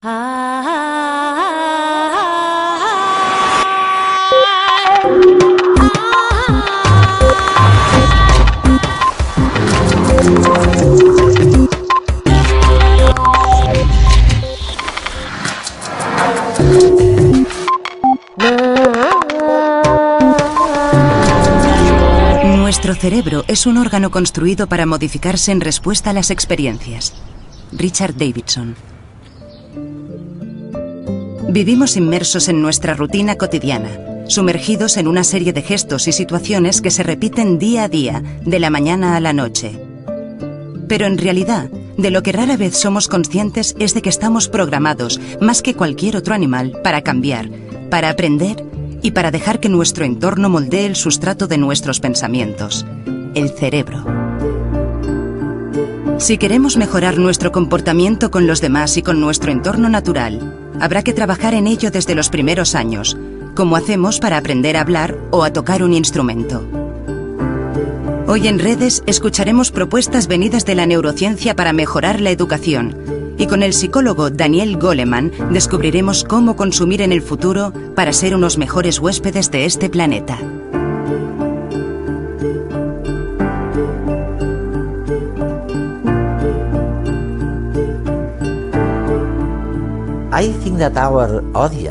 Nuestro cerebro es un órgano construido para modificarse en respuesta a las experiencias. Richard Davidson. Vivimos inmersos en nuestra rutina cotidiana, sumergidos en una serie de gestos y situaciones que se repiten día a día, de la mañana a la noche. Pero en realidad, de lo que rara vez somos conscientes es de que estamos programados, más que cualquier otro animal, para cambiar, para aprender y para dejar que nuestro entorno moldee el sustrato de nuestros pensamientos, el cerebro. Si queremos mejorar nuestro comportamiento con los demás y con nuestro entorno natural, habrá que trabajar en ello desde los primeros años, como hacemos para aprender a hablar o a tocar un instrumento. Hoy en Redes escucharemos propuestas venidas de la neurociencia para mejorar la educación, y con el psicólogo Daniel Goleman descubriremos cómo consumir en el futuro para ser unos mejores huéspedes de este planeta.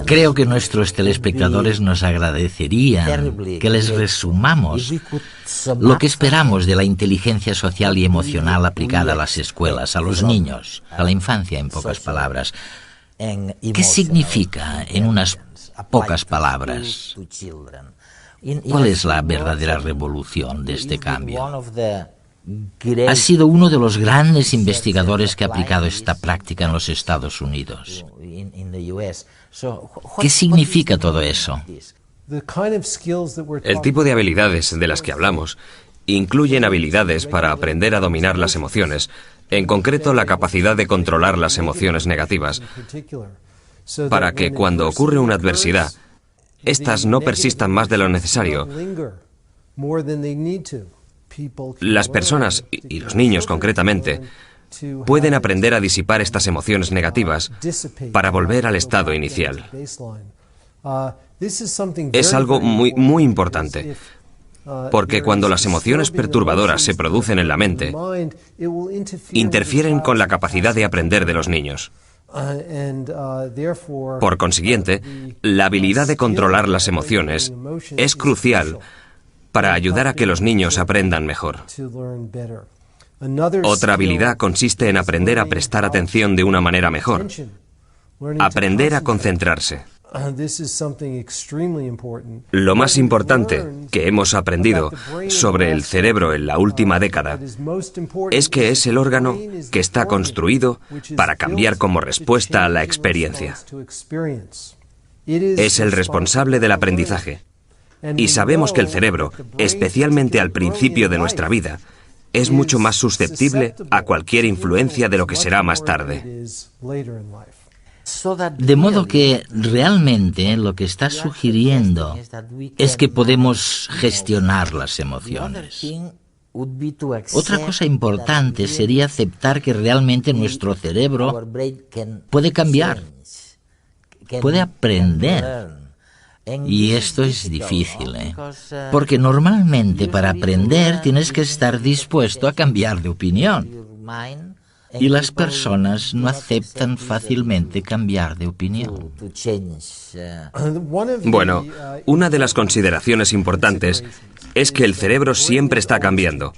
Creo que nuestros telespectadores nos agradecerían que les resumamos lo que esperamos de la inteligencia social y emocional aplicada a las escuelas, a los niños, a la infancia, en pocas palabras. ¿Qué significa, en unas pocas palabras? ¿Cuál es la verdadera revolución de este cambio? Ha sido uno de los grandes investigadores que ha aplicado esta práctica en los Estados Unidos. ¿Qué significa todo eso? El tipo de habilidades de las que hablamos incluyen habilidades para aprender a dominar las emociones, en concreto la capacidad de controlar las emociones negativas, para que cuando ocurre una adversidad, éstas no persistan más de lo necesario. Las personas, y los niños concretamente, pueden aprender a disipar estas emociones negativas para volver al estado inicial. Es algo muy importante, porque cuando las emociones perturbadoras se producen en la mente, interfieren con la capacidad de aprender de los niños. Por consiguiente, la habilidad de controlar las emociones es crucial para ayudar a que los niños aprendan mejor. Otra habilidad consiste en aprender a prestar atención de una manera mejor. Aprender a concentrarse. Lo más importante que hemos aprendido sobre el cerebro en la última década es que es el órgano que está construido para cambiar como respuesta a la experiencia. Es el responsable del aprendizaje. Y sabemos que el cerebro, especialmente al principio de nuestra vida, es mucho más susceptible a cualquier influencia de lo que será más tarde. De modo que realmente lo que está sugiriendo es que podemos gestionar las emociones. Otra cosa importante sería aceptar que realmente nuestro cerebro puede cambiar, puede aprender. Y esto es difícil, porque normalmente para aprender tienes que estar dispuesto a cambiar de opinión. Y las personas no aceptan fácilmente cambiar de opinión. Bueno, una de las consideraciones importantes es que el cerebro siempre está cambiando.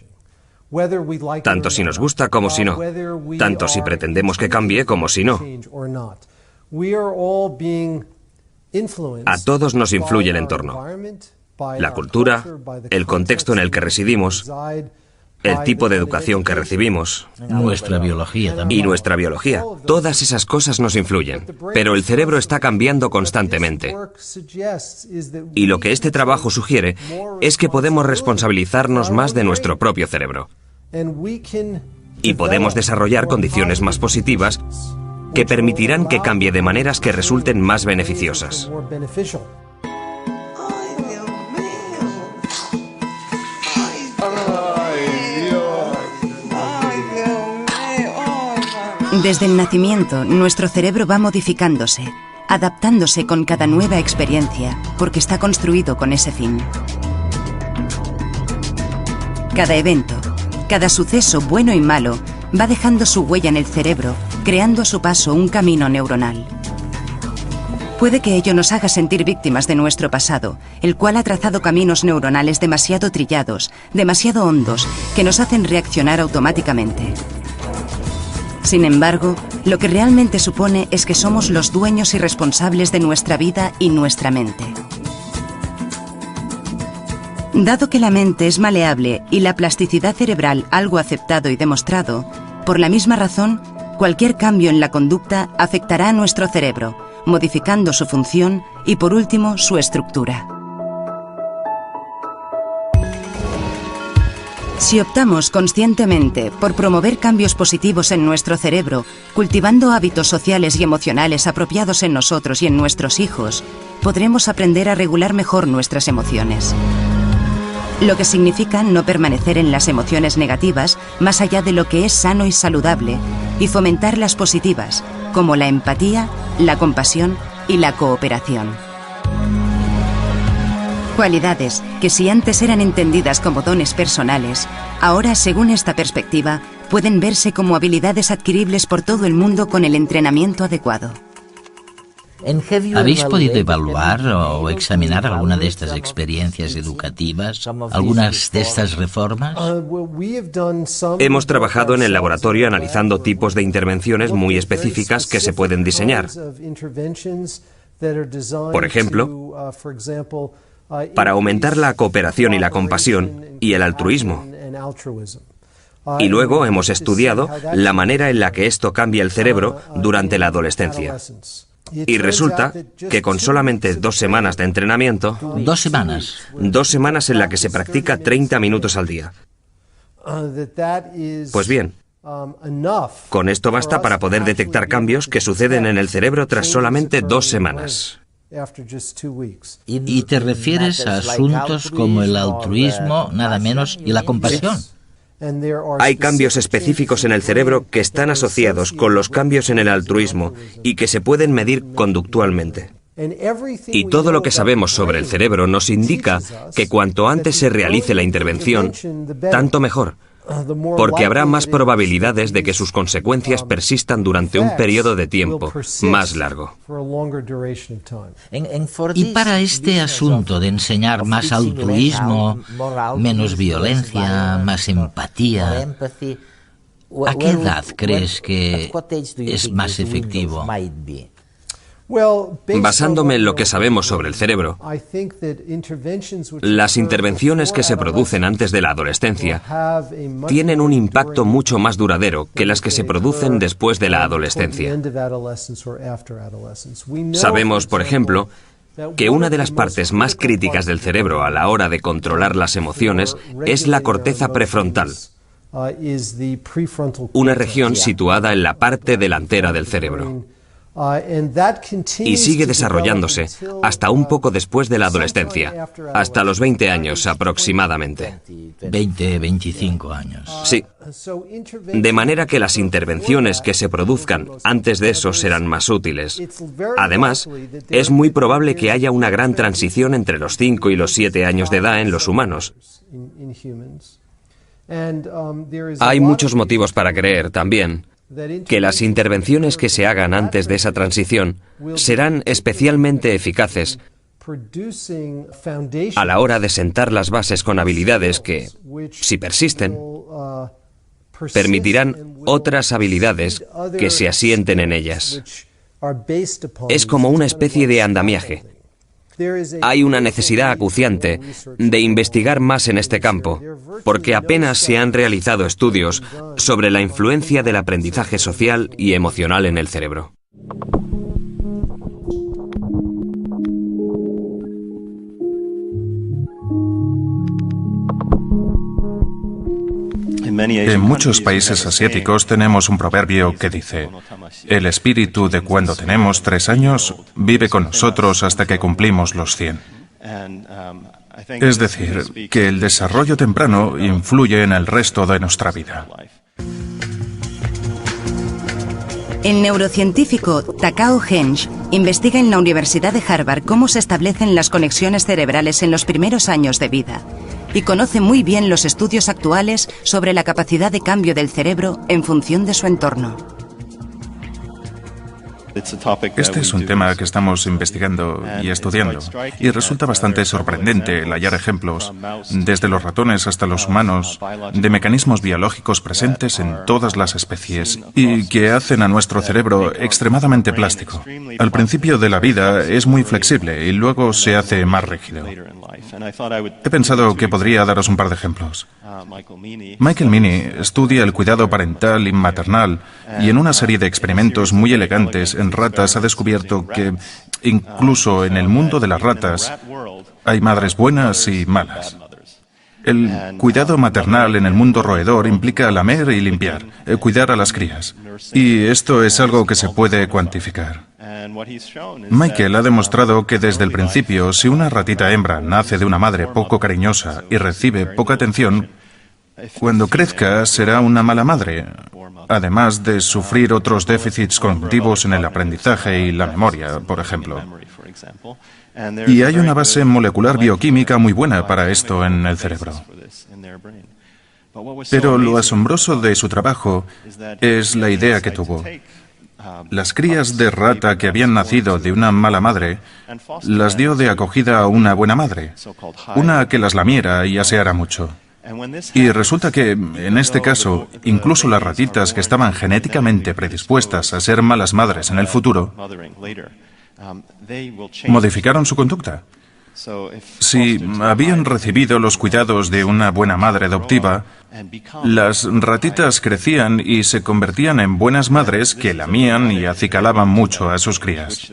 Tanto si nos gusta como si no. Tanto si pretendemos que cambie como si no. A todos nos influye el entorno, la cultura, el contexto en el que residimos, el tipo de educación que recibimos. Nuestra biología también. Y nuestra biología. Todas esas cosas nos influyen. Pero el cerebro está cambiando constantemente. Y lo que este trabajo sugiere es que podemos responsabilizarnos más de nuestro propio cerebro. Y podemos desarrollar condiciones más positivas que permitirán que cambie de maneras que resulten más beneficiosas. Desde el nacimiento, nuestro cerebro va modificándose, adaptándose con cada nueva experiencia, porque está construido con ese fin. Cada evento, cada suceso bueno y malo, va dejando su huella en el cerebro, creando a su paso un camino neuronal. Puede que ello nos haga sentir víctimas de nuestro pasado, el cual ha trazado caminos neuronales demasiado trillados, demasiado hondos, que nos hacen reaccionar automáticamente. Sin embargo, lo que realmente supone es que somos los dueños y responsables de nuestra vida y nuestra mente. Dado que la mente es maleable y la plasticidad cerebral algo aceptado y demostrado, por la misma razón, cualquier cambio en la conducta afectará a nuestro cerebro, modificando su función y, por último, su estructura. Si optamos conscientemente por promover cambios positivos en nuestro cerebro, cultivando hábitos sociales y emocionales apropiados en nosotros y en nuestros hijos, podremos aprender a regular mejor nuestras emociones. Lo que significa no permanecer en las emociones negativas más allá de lo que es sano y saludable, y fomentar las positivas, como la empatía, la compasión y la cooperación. Cualidades que, si antes eran entendidas como dones personales, ahora, según esta perspectiva, pueden verse como habilidades adquiribles por todo el mundo con el entrenamiento adecuado. ¿Habéis podido evaluar o examinar alguna de estas experiencias educativas, algunas de estas reformas? Hemos trabajado en el laboratorio analizando tipos de intervenciones muy específicas que se pueden diseñar. Por ejemplo, para aumentar la cooperación y la compasión y el altruismo. Y luego hemos estudiado la manera en la que esto cambia el cerebro durante la adolescencia. Y resulta que con solamente 2 semanas de entrenamiento... 2 semanas. 2 semanas en la que se practica 30 minutos al día. Pues bien, con esto basta para poder detectar cambios que suceden en el cerebro tras solamente 2 semanas. ¿Y te refieres a asuntos como el altruismo, nada menos, y la compasión? Hay cambios específicos en el cerebro que están asociados con los cambios en el altruismo y que se pueden medir conductualmente. Y todo lo que sabemos sobre el cerebro nos indica que cuanto antes se realice la intervención, tanto mejor, porque habrá más probabilidades de que sus consecuencias persistan durante un periodo de tiempo más largo. Y para este asunto de enseñar más altruismo, menos violencia, más empatía, ¿a qué edad crees que es más efectivo? Basándome en lo que sabemos sobre el cerebro, las intervenciones que se producen antes de la adolescencia tienen un impacto mucho más duradero que las que se producen después de la adolescencia. Sabemos, por ejemplo, que una de las partes más críticas del cerebro a la hora de controlar las emociones es la corteza prefrontal, una región situada en la parte delantera del cerebro. Y sigue desarrollándose hasta un poco después de la adolescencia, hasta los 20 años aproximadamente. 20, 25 años. Sí. De manera que las intervenciones que se produzcan antes de eso serán más útiles. Además, es muy probable que haya una gran transición entre los 5 y los 7 años de edad en los humanos. Hay muchos motivos para creer también que las intervenciones que se hagan antes de esa transición serán especialmente eficaces a la hora de sentar las bases con habilidades que, si persisten, permitirán otras habilidades que se asienten en ellas. Es como una especie de andamiaje. Hay una necesidad acuciante de investigar más en este campo, porque apenas se han realizado estudios sobre la influencia del aprendizaje social y emocional en el cerebro. En muchos países asiáticos tenemos un proverbio que dice: el espíritu de cuando tenemos 3 años vive con nosotros hasta que cumplimos los 100. Es decir, que el desarrollo temprano influye en el resto de nuestra vida. El neurocientífico Takao Henge investiga en la Universidad de Harvard cómo se establecen las conexiones cerebrales en los primeros años de vida y conoce muy bien los estudios actuales sobre la capacidad de cambio del cerebro en función de su entorno. Este es un tema que estamos investigando y estudiando, y resulta bastante sorprendente el hallar ejemplos, desde los ratones hasta los humanos, de mecanismos biológicos presentes en todas las especies y que hacen a nuestro cerebro extremadamente plástico. Al principio de la vida es muy flexible y luego se hace más rígido. He pensado que podría daros un par de ejemplos. Michael Meaney estudia el cuidado parental y maternal y en una serie de experimentos muy elegantes en ratas ha descubierto que incluso en el mundo de las ratas hay madres buenas y malas. El cuidado maternal en el mundo roedor implica lamer y limpiar, cuidar a las crías. Y esto es algo que se puede cuantificar. Michael ha demostrado que desde el principio, si una ratita hembra nace de una madre poco cariñosa y recibe poca atención, cuando crezca será una mala madre, además de sufrir otros déficits cognitivos en el aprendizaje y la memoria, por ejemplo. Y hay una base molecular bioquímica muy buena para esto en el cerebro. Pero lo asombroso de su trabajo es la idea que tuvo. Las crías de rata que habían nacido de una mala madre las dio de acogida a una buena madre, una que las lamiera y aseara mucho. Y resulta que, en este caso, incluso las ratitas que estaban genéticamente predispuestas a ser malas madres en el futuro, modificaron su conducta. Si habían recibido los cuidados de una buena madre adoptiva, las ratitas crecían y se convertían en buenas madres que lamían y acicalaban mucho a sus crías.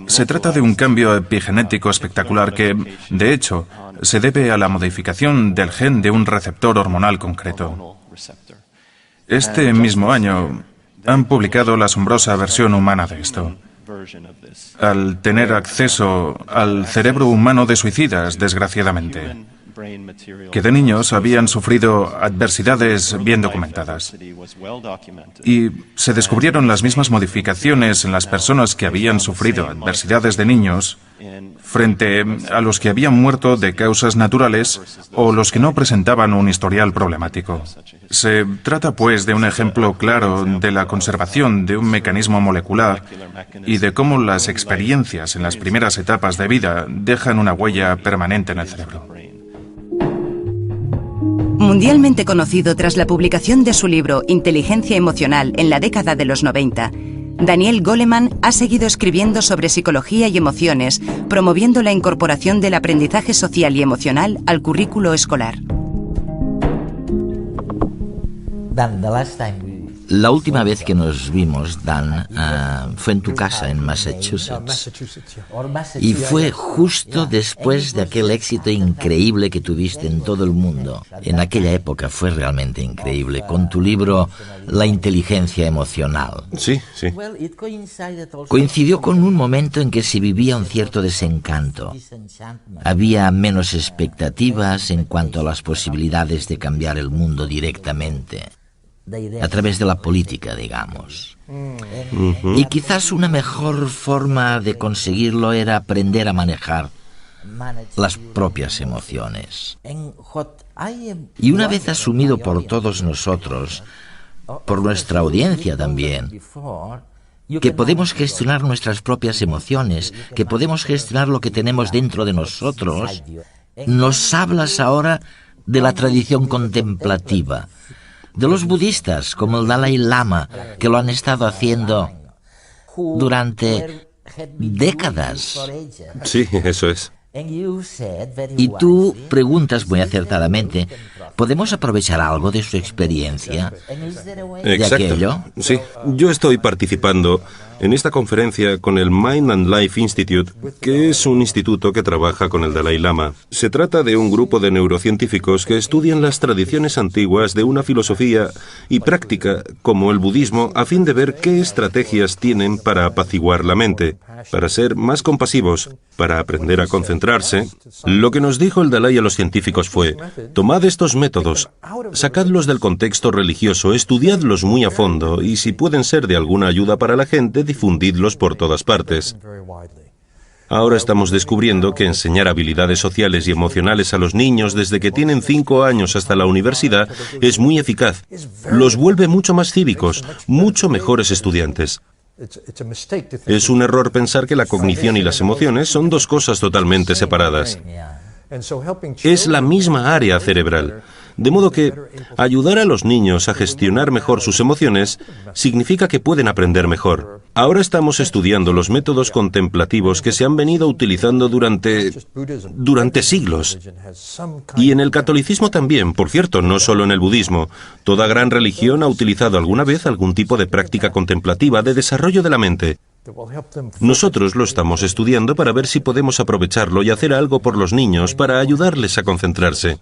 Se trata de un cambio epigenético espectacular que, de hecho, se debe a la modificación del gen de un receptor hormonal concreto. Este mismo año han publicado la asombrosa versión humana de esto. Al tener acceso al cerebro humano de suicidas, desgraciadamente, que de niños habían sufrido adversidades bien documentadas. Y se descubrieron las mismas modificaciones en las personas que habían sufrido adversidades de niños frente a los que habían muerto de causas naturales o los que no presentaban un historial problemático. Se trata, pues, de un ejemplo claro de la conservación de un mecanismo molecular y de cómo las experiencias en las primeras etapas de vida dejan una huella permanente en el cerebro. Mundialmente conocido tras la publicación de su libro Inteligencia emocional en la década de los 90, Daniel Goleman ha seguido escribiendo sobre psicología y emociones, promoviendo la incorporación del aprendizaje social y emocional al currículo escolar. La última vez que nos vimos, Dan, fue en tu casa en Massachusetts. Y fue justo después de aquel éxito increíble que tuviste en todo el mundo. En aquella época fue realmente increíble, con tu libro La inteligencia emocional. Sí. Coincidió con un momento en que se vivía un cierto desencanto. Había menos expectativas en cuanto a las posibilidades de cambiar el mundo directamente, a través de la política, digamos. Y quizás una mejor forma de conseguirlo era aprender a manejar las propias emociones. Y una vez asumido por todos nosotros, por nuestra audiencia también, que podemos gestionar nuestras propias emociones, que podemos gestionar lo que tenemos dentro de nosotros, nos hablas ahora de la tradición contemplativa, de los budistas, como el Dalai Lama, que lo han estado haciendo durante décadas. Sí, eso es. Y tú preguntas muy acertadamente, ¿podemos aprovechar algo de su experiencia? ¿De aquello? Sí, yo estoy participando en esta conferencia con el Mind and Life Institute, que es un instituto que trabaja con el Dalai Lama. Se trata de un grupo de neurocientíficos que estudian las tradiciones antiguas de una filosofía y práctica como el budismo a fin de ver qué estrategias tienen para apaciguar la mente. para ser más compasivos, para aprender a concentrarse, lo que nos dijo el Dalai a los científicos fue: tomad estos métodos, sacadlos del contexto religioso, estudiadlos muy a fondo y si pueden ser de alguna ayuda para la gente, difundidlos por todas partes. Ahora estamos descubriendo que enseñar habilidades sociales y emocionales a los niños desde que tienen 5 años hasta la universidad es muy eficaz. Los vuelve mucho más cívicos, mucho mejores estudiantes. Es un error pensar que la cognición y las emociones son dos cosas totalmente separadas. Es la misma área cerebral. De modo que ayudar a los niños a gestionar mejor sus emociones significa que pueden aprender mejor. Ahora estamos estudiando los métodos contemplativos que se han venido utilizando durante siglos. Y en el catolicismo también, por cierto, no solo en el budismo. Toda gran religión ha utilizado alguna vez algún tipo de práctica contemplativa de desarrollo de la mente. Nosotros lo estamos estudiando para ver si podemos aprovecharlo y hacer algo por los niños para ayudarles a concentrarse.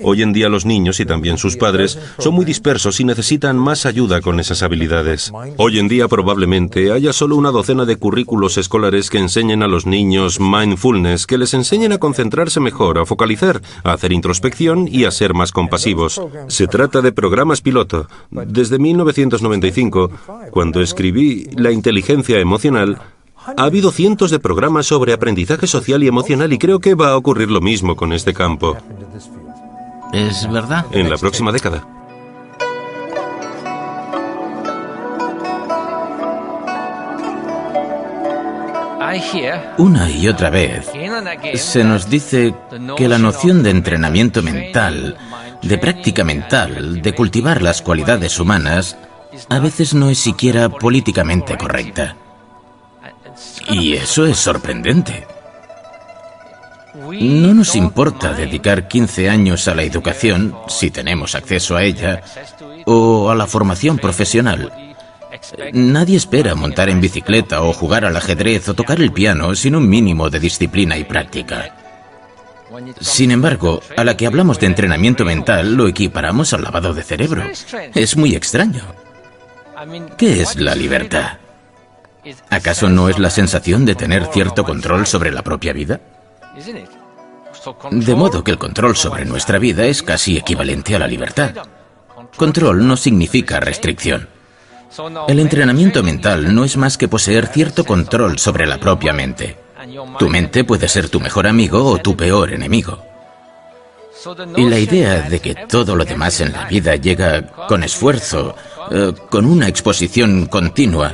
Hoy en día los niños y también sus padres son muy dispersos y necesitan más ayuda con esas habilidades. Hoy en día probablemente haya solo una docena de currículos escolares que enseñen a los niños mindfulness, que les enseñen a concentrarse mejor, a focalizar, a hacer introspección y a ser más compasivos. Se trata de programas piloto. Desde 1995, cuando escribí La inteligencia emocional, ha habido cientos de programas sobre aprendizaje social y emocional y creo que va a ocurrir lo mismo con este campo. ¿Es verdad? En la próxima década. Una y otra vez se nos dice que la noción de entrenamiento mental, de práctica mental, de cultivar las cualidades humanas, a veces no es siquiera políticamente correcta. Y eso es sorprendente. No nos importa dedicar 15 años a la educación, si tenemos acceso a ella, o a la formación profesional. Nadie espera montar en bicicleta o jugar al ajedrez o tocar el piano sin un mínimo de disciplina y práctica. Sin embargo, a la que hablamos de entrenamiento mental lo equiparamos al lavado de cerebro. Es muy extraño. ¿Qué es la libertad? ¿Acaso no es la sensación de tener cierto control sobre la propia vida? De modo que el control sobre nuestra vida es casi equivalente a la libertad. Control no significa restricción. El entrenamiento mental no es más que poseer cierto control sobre la propia mente. Tu mente puede ser tu mejor amigo o tu peor enemigo. Y la idea de que todo lo demás en la vida llega con esfuerzo, con una exposición continua,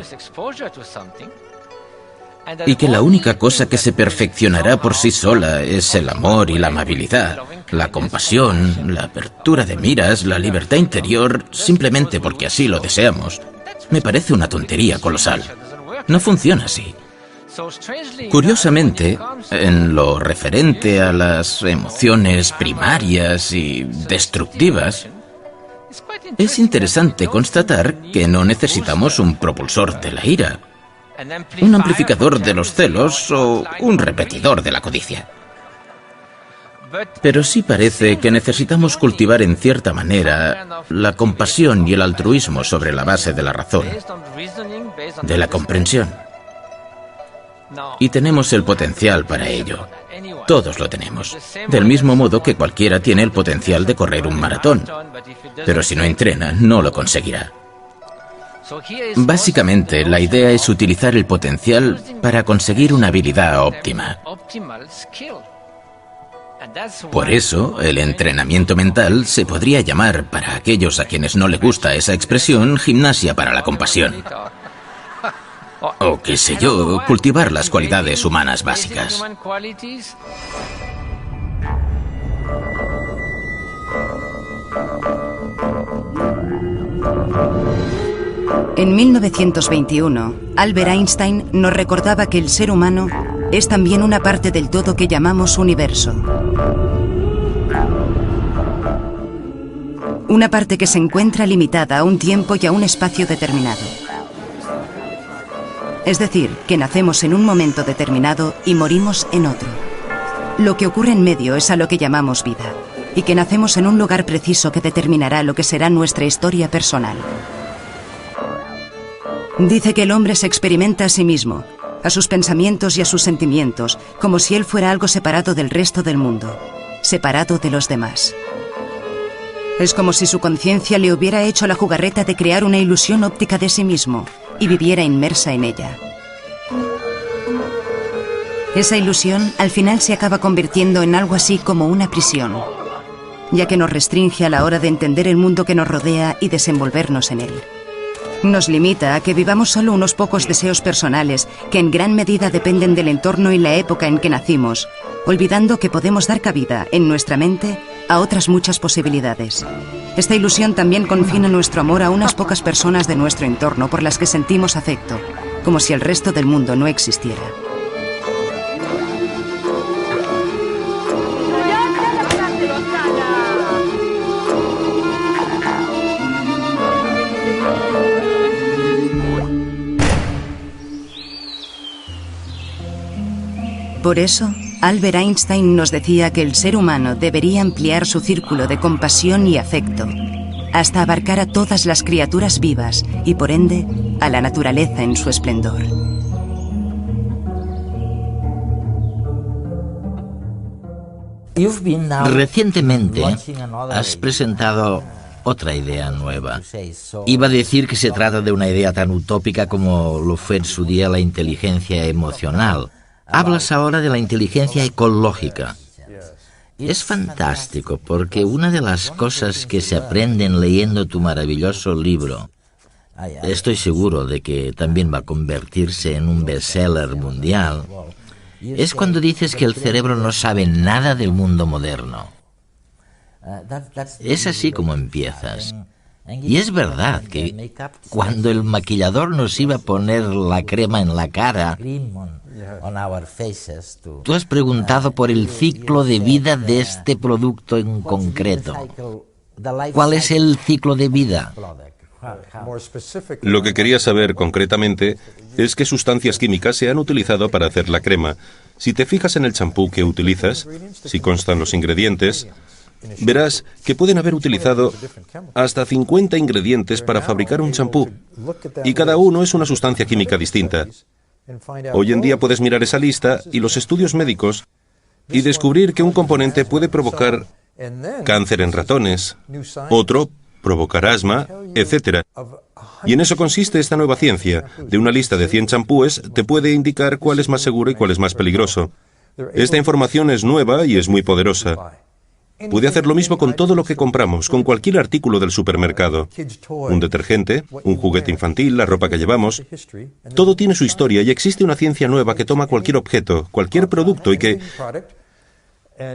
y que la única cosa que se perfeccionará por sí sola es el amor y la amabilidad, la compasión, la apertura de miras, la libertad interior, simplemente porque así lo deseamos, me parece una tontería colosal. No funciona así. Curiosamente, en lo referente a las emociones primarias y destructivas, es interesante constatar que no necesitamos un propulsor de la ira, un amplificador de los celos o un repetidor de la codicia. Pero sí parece que necesitamos cultivar en cierta manera la compasión y el altruismo sobre la base de la razón, de la comprensión. Y tenemos el potencial para ello. Todos lo tenemos. Del mismo modo que cualquiera tiene el potencial de correr un maratón. Pero si no entrena, no lo conseguirá. Básicamente, la idea es utilizar el potencial para conseguir una habilidad óptima. Por eso, el entrenamiento mental se podría llamar, para aquellos a quienes no les gusta esa expresión, gimnasia para la compasión. O qué sé yo, cultivar las cualidades humanas básicas. En 1921, Albert Einstein nos recordaba que el ser humano es también una parte del todo que llamamos universo. Una parte que se encuentra limitada a un tiempo y a un espacio determinado. Es decir, que nacemos en un momento determinado y morimos en otro. Lo que ocurre en medio es a lo que llamamos vida, y que nacemos en un lugar preciso que determinará lo que será nuestra historia personal. Dice que el hombre se experimenta a sí mismo, a sus pensamientos y a sus sentimientos, como si él fuera algo separado del resto del mundo, separado de los demás. Es como si su conciencia le hubiera hecho la jugarreta de crear una ilusión óptica de sí mismo y viviera inmersa en ella. Esa ilusión al final se acaba convirtiendo en algo así como una prisión, ya que nos restringe a la hora de entender el mundo que nos rodea y desenvolvernos en él. Nos limita a que vivamos solo unos pocos deseos personales que en gran medida dependen del entorno y la época en que nacimos, olvidando que podemos dar cabida en nuestra mente a otras muchas posibilidades. Esta ilusión también confina nuestro amor a unas pocas personas de nuestro entorno por las que sentimos afecto, como si el resto del mundo no existiera. Por eso, Albert Einstein nos decía que el ser humano debería ampliar su círculo de compasión y afecto, hasta abarcar a todas las criaturas vivas y, por ende, a la naturaleza en su esplendor. Recientemente has presentado otra idea nueva. Iba a decir que se trata de una idea tan utópica como lo fue en su día la inteligencia emocional. Hablas ahora de la inteligencia ecológica. Es fantástico porque una de las cosas que se aprenden leyendo tu maravilloso libro, estoy seguro de que también va a convertirse en un bestseller mundial, es cuando dices que el cerebro no sabe nada del mundo moderno. Es así como empiezas. Y es verdad que cuando el maquillador nos iba a poner la crema en la cara, tú has preguntado por el ciclo de vida de este producto en concreto. ¿Cuál es el ciclo de vida? Lo que quería saber concretamente es qué sustancias químicas se han utilizado para hacer la crema. Si te fijas en el champú que utilizas, si constan los ingredientes, verás que pueden haber utilizado hasta 50 ingredientes para fabricar un champú, y cada uno es una sustancia química distinta. Hoy en día puedes mirar esa lista y los estudios médicos y descubrir que un componente puede provocar cáncer en ratones, otro provocar asma, etc. Y en eso consiste esta nueva ciencia. De una lista de 100 champúes te puede indicar cuál es más seguro y cuál es más peligroso. Esta información es nueva y es muy poderosa. Puede hacer lo mismo con todo lo que compramos, con cualquier artículo del supermercado. Un detergente, un juguete infantil, la ropa que llevamos. Todo tiene su historia y existe una ciencia nueva que toma cualquier objeto, cualquier producto y que,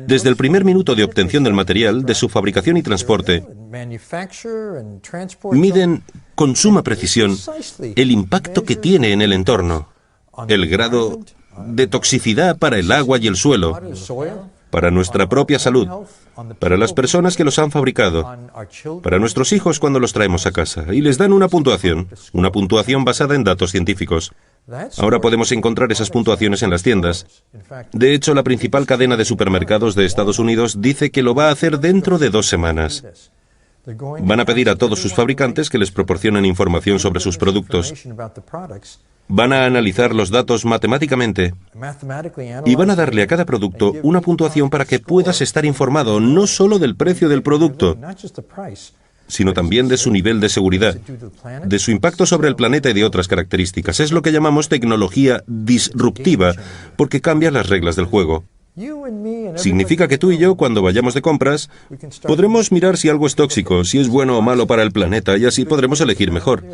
desde el primer minuto de obtención del material, de su fabricación y transporte, miden con suma precisión el impacto que tiene en el entorno, el grado de toxicidad para el agua y el suelo, para nuestra propia salud, para las personas que los han fabricado, para nuestros hijos cuando los traemos a casa, y les dan una puntuación basada en datos científicos. Ahora podemos encontrar esas puntuaciones en las tiendas. De hecho, la principal cadena de supermercados de Estados Unidos dice que lo va a hacer dentro de 2 semanas. Van a pedir a todos sus fabricantes que les proporcionen información sobre sus productos. Van a analizar los datos matemáticamente y van a darle a cada producto una puntuación para que puedas estar informado no solo del precio del producto, sino también de su nivel de seguridad, de su impacto sobre el planeta y de otras características. Es lo que llamamos tecnología disruptiva, porque cambia las reglas del juego. Significa que tú y yo, cuando vayamos de compras, podremos mirar si algo es tóxico, si es bueno o malo para el planeta, y así podremos elegir mejor.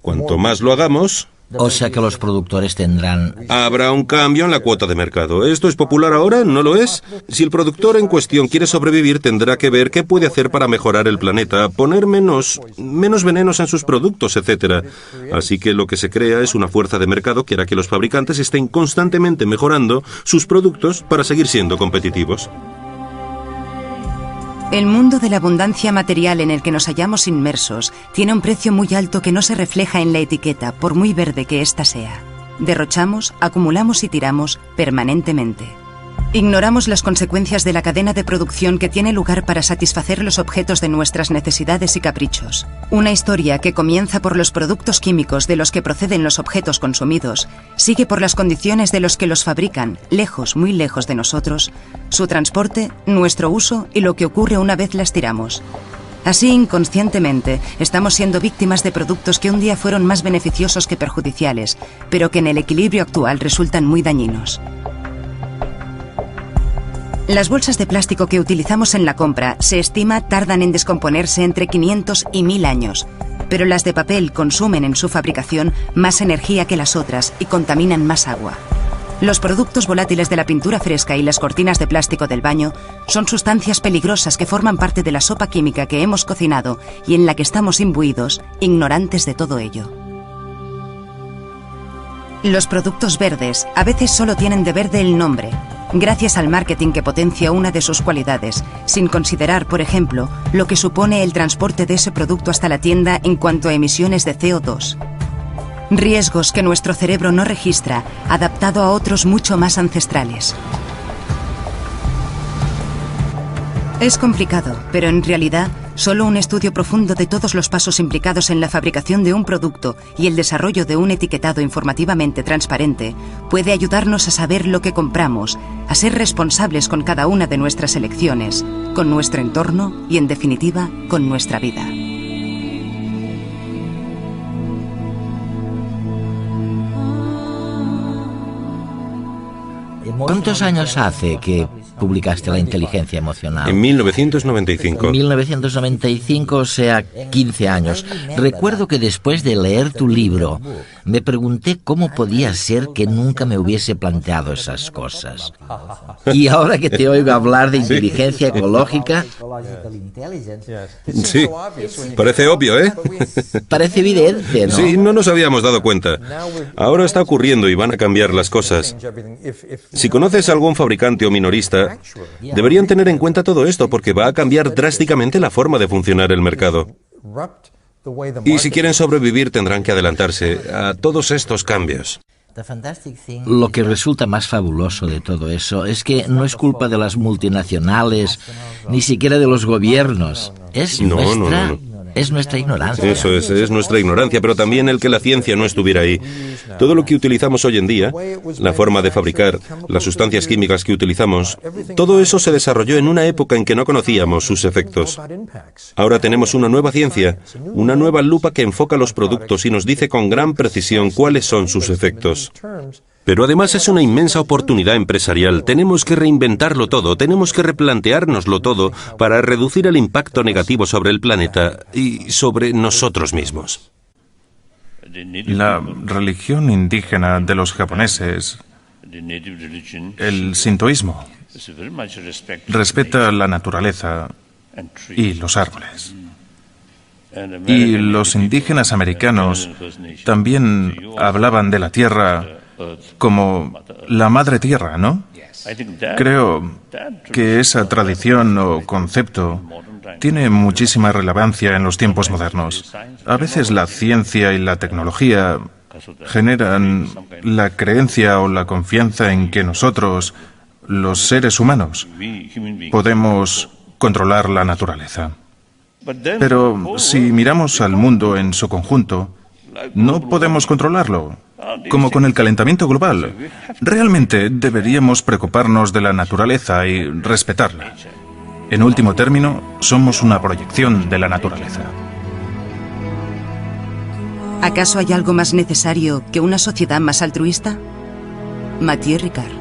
Cuanto más lo hagamos... O sea que los productores tendrán... Habrá un cambio en la cuota de mercado. ¿Esto es popular ahora? ¿No lo es? Si el productor en cuestión quiere sobrevivir, tendrá que ver qué puede hacer para mejorar el planeta, poner menos venenos en sus productos, etc. Así que lo que se crea es una fuerza de mercado que hará que los fabricantes estén constantemente mejorando sus productos para seguir siendo competitivos. El mundo de la abundancia material en el que nos hallamos inmersos tiene un precio muy alto que no se refleja en la etiqueta, por muy verde que ésta sea. Derrochamos, acumulamos y tiramos permanentemente. Ignoramos las consecuencias de la cadena de producción que tiene lugar para satisfacer los objetos de nuestras necesidades y caprichos. Una historia que comienza por los productos químicos de los que proceden los objetos consumidos, sigue por las condiciones de los que los fabrican, lejos, muy lejos de nosotros, su transporte, nuestro uso y lo que ocurre una vez las tiramos. Así, inconscientemente, estamos siendo víctimas de productos que un día fueron más beneficiosos que perjudiciales, pero que en el equilibrio actual resultan muy dañinos. Las bolsas de plástico que utilizamos en la compra, se estima, tardan en descomponerse entre 500 y 1000 años, pero las de papel consumen en su fabricación más energía que las otras y contaminan más agua. Los productos volátiles de la pintura fresca y las cortinas de plástico del baño son sustancias peligrosas que forman parte de la sopa química que hemos cocinado y en la que estamos imbuidos, ignorantes de todo ello. Los productos verdes a veces solo tienen de verde el nombre, gracias al marketing que potencia una de sus cualidades, sin considerar, por ejemplo, lo que supone el transporte de ese producto hasta la tienda en cuanto a emisiones de CO2. Riesgos que nuestro cerebro no registra, adaptado a otros mucho más ancestrales. Es complicado, pero en realidad, solo un estudio profundo de todos los pasos implicados en la fabricación de un producto y el desarrollo de un etiquetado informativamente transparente puede ayudarnos a saber lo que compramos, a ser responsables con cada una de nuestras elecciones, con nuestro entorno y, en definitiva, con nuestra vida. ¿Cuántos años hace que publicaste La inteligencia emocional? En 1995. En 1995, o sea, 15 años. Recuerdo que después de leer tu libro, me pregunté cómo podía ser que nunca me hubiese planteado esas cosas. Y ahora que te oigo hablar de inteligencia ecológica... Sí, parece obvio, ¿eh? Parece evidente, ¿no? Sí, no nos habíamos dado cuenta. Ahora está ocurriendo y van a cambiar las cosas. Si conoces a algún fabricante o minorista, deberían tener en cuenta todo esto porque va a cambiar drásticamente la forma de funcionar el mercado. Y si quieren sobrevivir tendrán que adelantarse a todos estos cambios. Lo que resulta más fabuloso de todo eso es que no es culpa de las multinacionales, ni siquiera de los gobiernos. Es nuestra ignorancia. Eso es nuestra ignorancia, pero también el que la ciencia no estuviera ahí. Todo lo que utilizamos hoy en día, la forma de fabricar, las sustancias químicas que utilizamos, todo eso se desarrolló en una época en que no conocíamos sus efectos. Ahora tenemos una nueva ciencia, una nueva lupa que enfoca los productos y nos dice con gran precisión cuáles son sus efectos. Pero además es una inmensa oportunidad empresarial. Tenemos que reinventarlo todo, tenemos que replanteárnoslo todo para reducir el impacto negativo sobre el planeta y sobre nosotros mismos. La religión indígena de los japoneses, el sintoísmo, respeta la naturaleza y los árboles. Y los indígenas americanos también hablaban de la tierra como la madre tierra, ¿no? Creo que esa tradición o concepto tiene muchísima relevancia en los tiempos modernos. A veces la ciencia y la tecnología generan la creencia o la confianza en que nosotros, los seres humanos, podemos controlar la naturaleza. Pero si miramos al mundo en su conjunto, no podemos controlarlo. Como con el calentamiento global, realmente deberíamos preocuparnos de la naturaleza y respetarla. En último término, somos una proyección de la naturaleza. ¿Acaso hay algo más necesario que una sociedad más altruista? Mathieu Ricard.